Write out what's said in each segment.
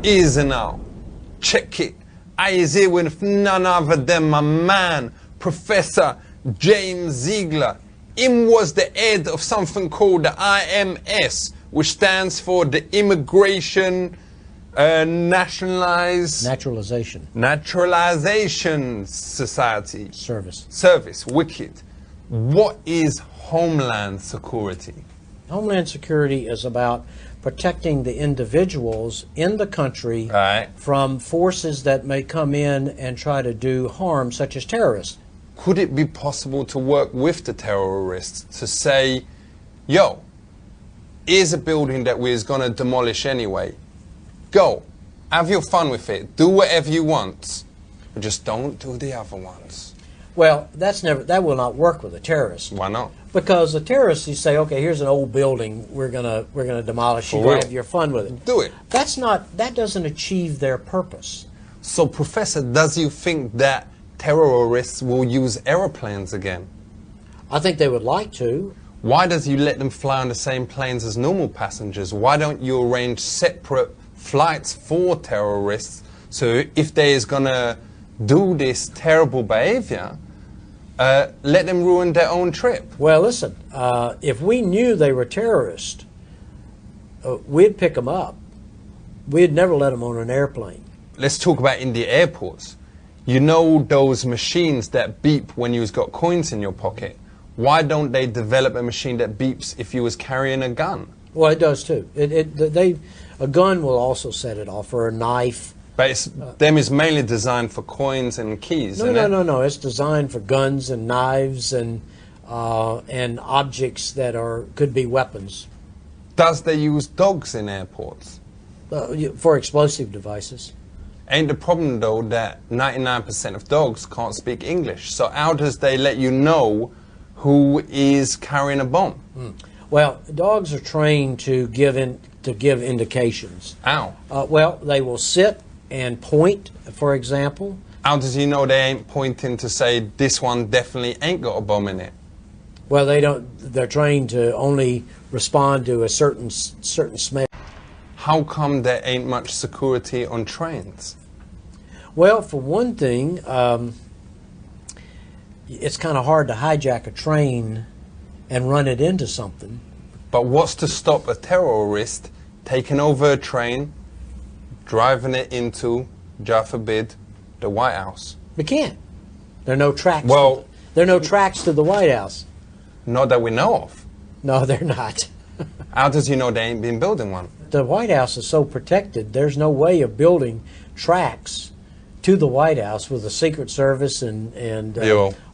Easy now. Check it. I is here with none other than my man, Professor James Ziegler. Him was the head of something called the IMS, which stands for the Immigration Naturalization Society. Service. Wicked. What is Homeland Security? Homeland Security is about protecting the individuals in the country from forces that may come in and try to do harm, such as terrorists. Could it be possible to work with the terrorists to say, yo, here's a building that we're going to demolish anyway. Go, have your fun with it, do whatever you want, but just don't do the other ones. Well, that will not work with a terrorist. Why not? Because the terrorists, you say, okay, here's an old building, we're gonna demolish. You have your fun with it. Do it. That doesn't achieve their purpose. So, Professor, does you think that terrorists will use aeroplanes again? I think they would like to. Why does you let them fly on the same planes as normal passengers? Why don't you arrange separate flights for terrorists, so if they is gonna do this terrible behavior, let them ruin their own trip? Well, listen, if we knew they were terrorists, we'd pick them up. We'd never let them on an airplane. Let's talk about in the airports. You know those machines that beep when you've got coins in your pocket? Why don't they develop a machine that beeps if you was carrying a gun? Well, it does too. A gun will also set it off, or a knife. But them is mainly designed for coins and keys. No. It's designed for guns and knives and objects that could be weapons. Does they use dogs in airports? For explosive devices. Ain't the problem though that 99% of dogs can't speak English? So how does they let you know who is carrying a bomb? Well, dogs are trained to give indications. How? Well, they will sit and point, for example. How does he know they ain't pointing to say this one definitely ain't got a bomb in it? Well, they don't. They're trained to only respond to a certain smell. How come there ain't much security on trains? Well, for one thing, it's kind of hard to hijack a train and run it into something. But what's to stop a terrorist taking over a train, driving it into, God forbid, the White House? They can't. There are no tracks. Well, there are no tracks to the White House. Not that we know of. No, they're not. How does he know they ain't been building one? The White House is so protected, there's no way of building tracks to the White House with the Secret Service and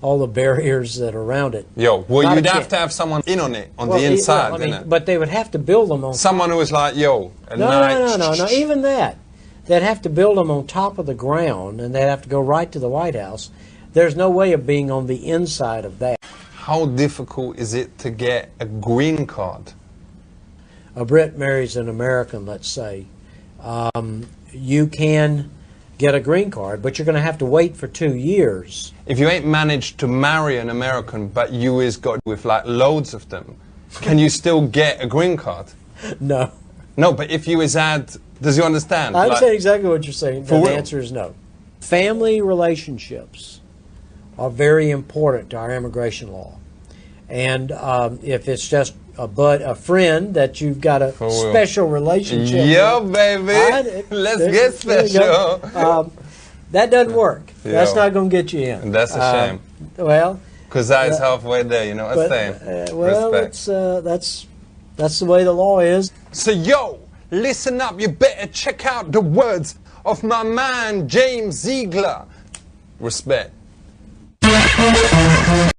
all the barriers that are around it. Well, you'd have to have someone in on it, on the inside, innit? But they would have to build them on someone who was like, No, even that. They'd have to build them on top of the ground, and they'd have to go right to the White House. There's no way of being on the inside of that. How difficult is it to get a green card? A Brit marries an American, let's say. You can get a green card, but you're going to have to wait for 2 years. If you ain't managed to marry an American, but you is got with like loads of them, can you still get a green card? No. No, but if you is does you understand? I understand exactly what you're saying. The answer is no. Family relationships are very important to our immigration law. And if it's just a friend that you've got a special relationship with, baby, let's get special. That doesn't work. That's not going to get you in. And that's a shame. Well, because I is halfway there, you know what I'm saying? Well, that's the way the law is. So yo, listen up. You better check out the words of my man James Ziegler. Respect.